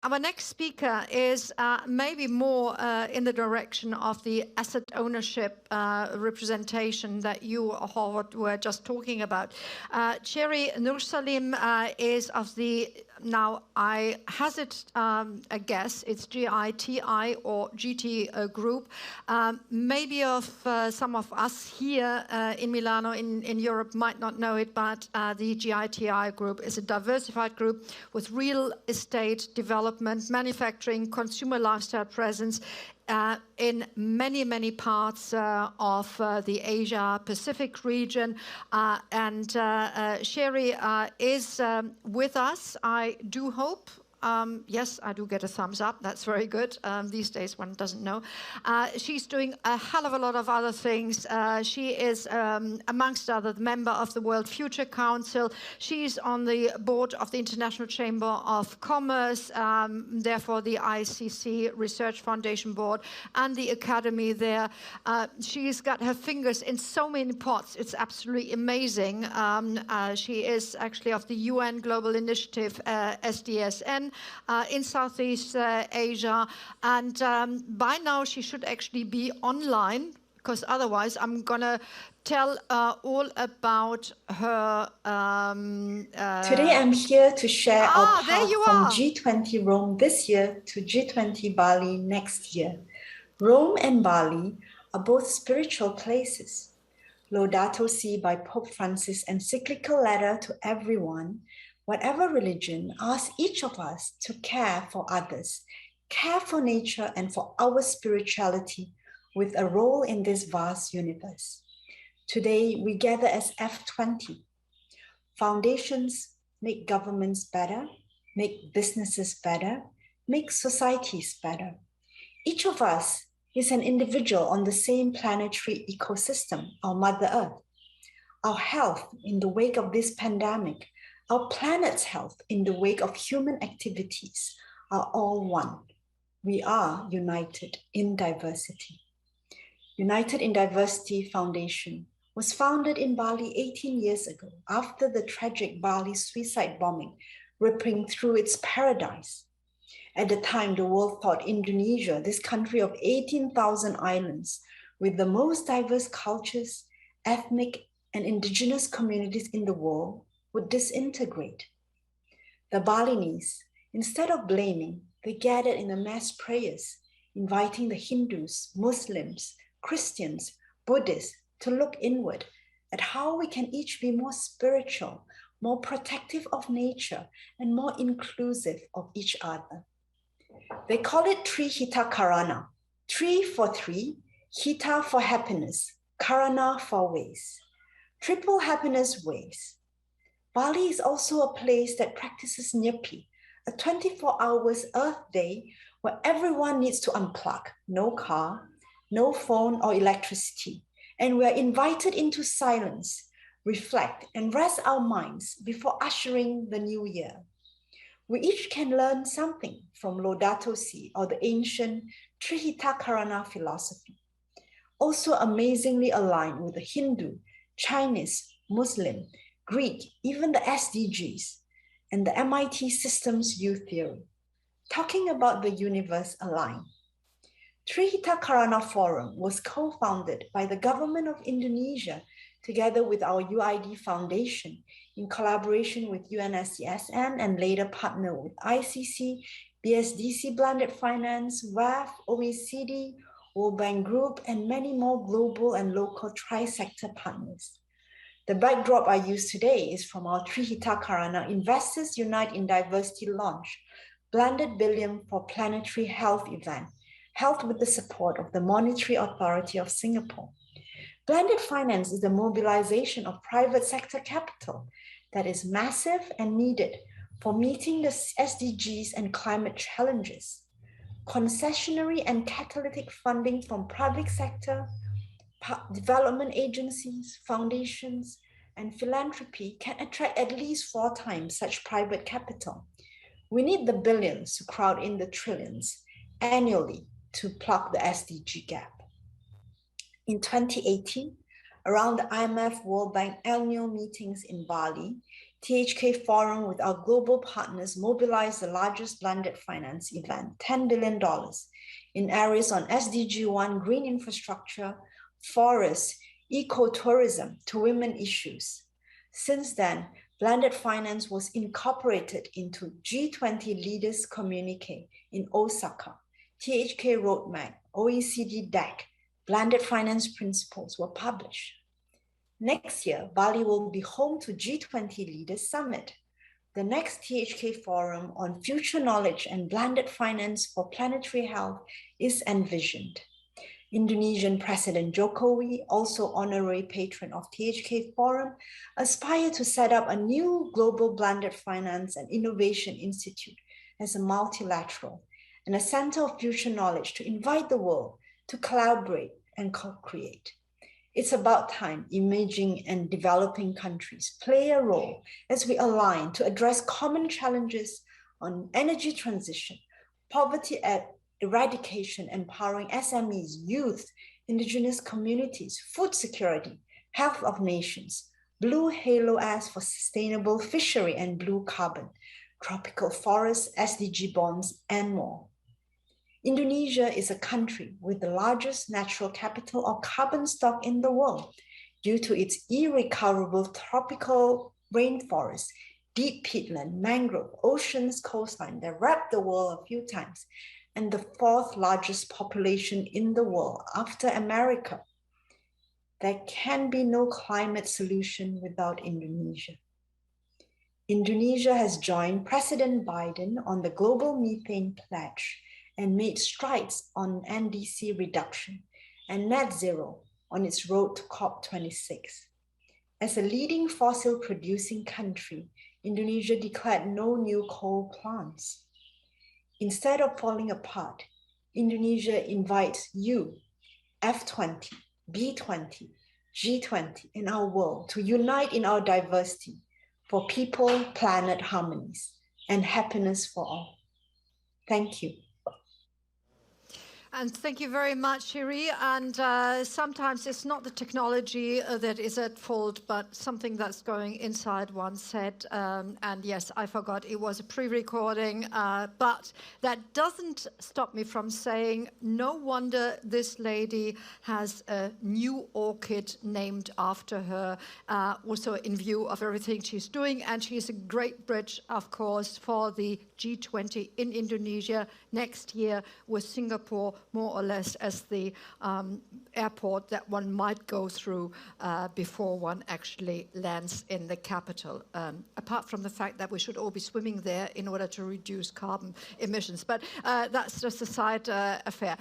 Our next speaker is maybe more in the direction of the asset ownership representation that you, Howard, were just talking about. Cherie Nursalim is of the, now I hazard a guess, it's GITI or GT group. Maybe of some of us here in Milan or in Europe might not know it, but the GITI group is a diversified group with real estate development, manufacturing, consumer lifestyle presence in many, many parts of the Asia-Pacific region. And Cherie is with us, I do hope. Yes, I do get a thumbs up. That's very good. These days one doesn't know. She's doing a hell of a lot of other things. She is, amongst other, the member of the World Future Council. She's on the board of the International Chamber of Commerce, therefore the ICC Research Foundation Board and the Academy there. She's got her fingers in so many pots. It's absolutely amazing. She is actually of the UN Global Initiative, SDSN, in Southeast Asia. And by now she should actually be online, because otherwise I'm going to tell all about her. Today I'm here to share our path from G20 Rome this year to G20 Bali next year. Rome and Bali are both spiritual places. Laudato Si by Pope Francis' encyclical letter to everyone, whatever religion, asks each of us to care for others, care for nature and for our spirituality with a role in this vast universe. Today, we gather as F20. Foundations make governments better, make businesses better, make societies better. Each of us is an individual on the same planetary ecosystem, our Mother Earth. Our health in the wake of this pandemic, our planet's health in the wake of human activities are all one. We are united in diversity. United in Diversity Foundation was founded in Bali 18 years ago after the tragic Bali suicide bombing ripping through its paradise. At the time, the world thought Indonesia, this country of 18,000 islands with the most diverse cultures, ethnic and indigenous communities in the world, would disintegrate. The Balinese, instead of blaming, they gathered in a mass prayers, inviting the Hindus, Muslims, Christians, Buddhists to look inward at how we can each be more spiritual, more protective of nature, and more inclusive of each other. They call it Trihita Karana. Tri for three, Hita for happiness, Karana for ways. Triple happiness ways. Bali is also a place that practices Nyepi, a 24 hours Earth Day where everyone needs to unplug, no car, no phone or electricity, and we're invited into silence, reflect, and rest our minds before ushering the new year. We each can learn something from Laudato Si or the ancient Trihita Karana philosophy, also amazingly aligned with the Hindu, Chinese, Muslim, Greek, even the SDGs, and the MIT Systems Youth Theory, talking about the universe aligned. Trihita Karana Forum was co-founded by the government of Indonesia together with our UID Foundation in collaboration with UNSCSN and later partner with ICC, BSDC Blended Finance, WAF, OECD, World Bank Group, and many more global and local tri-sector partners. The backdrop I use today is from our Trihita Karana Investors Unite in Diversity launch, Blended Billion for Planetary Health event, held with the support of the Monetary Authority of Singapore. Blended finance is the mobilization of private sector capital that is massive and needed for meeting the SDGs and climate challenges. Concessionary and catalytic funding from public sector, development agencies, foundations, and philanthropy can attract at least 4 times such private capital. We need the billions to crowd in the trillions annually to plug the SDG gap. In 2018, around the IMF World Bank annual meetings in Bali, THK Forum with our global partners mobilized the largest blended finance event, $10 billion, in areas on SDG 1, green infrastructure, forests, ecotourism, to women issues. Since then, blended finance was incorporated into G20 Leaders Communique in Osaka, THK Roadmap, OECD DAC, blended finance principles were published. Next year, Bali will be home to G20 Leaders Summit. The next THK Forum on Future Knowledge and Blended Finance for Planetary Health is envisioned. Indonesian President Jokowi, also honorary patron of THK Forum, aspired to set up a new global blended finance and innovation institute as a multilateral and a center of future knowledge to invite the world to collaborate and co-create. It's about time emerging and developing countries play a role as we align to address common challenges on energy transition, poverty eradication, empowering SMEs, youth, indigenous communities, food security, health of nations, blue halo as for sustainable fishery and blue carbon, tropical forests, SDG bonds, and more. Indonesia is a country with the largest natural capital of carbon stock in the world due to its irrecoverable tropical rainforests, deep peatland, mangrove, oceans, coastline that wrap the world a few times, and the fourth largest population in the world after America. There can be no climate solution without Indonesia. Indonesia has joined President Biden on the global methane pledge and made strides on NDC reduction and net zero on its road to COP26. As a leading fossil producing country, Indonesia declared no new coal plants. Instead of falling apart, Indonesia invites you, F20, B20, G20, and our world to unite in our diversity for people, planet harmonies, and happiness for all. Thank you. And thank you very much, Cherie. And sometimes it's not the technology that is at fault, but something that's going inside one's head. And yes, I forgot it was a pre-recording, but that doesn't stop me from saying, no wonder this lady has a new orchid named after her, also in view of everything she's doing. And she's a great bridge, of course, for the G20 in Indonesia next year, with Singapore more or less as the airport that one might go through before one actually lands in the capital, apart from the fact that we should all be swimming there in order to reduce carbon emissions. But that's just a side affair.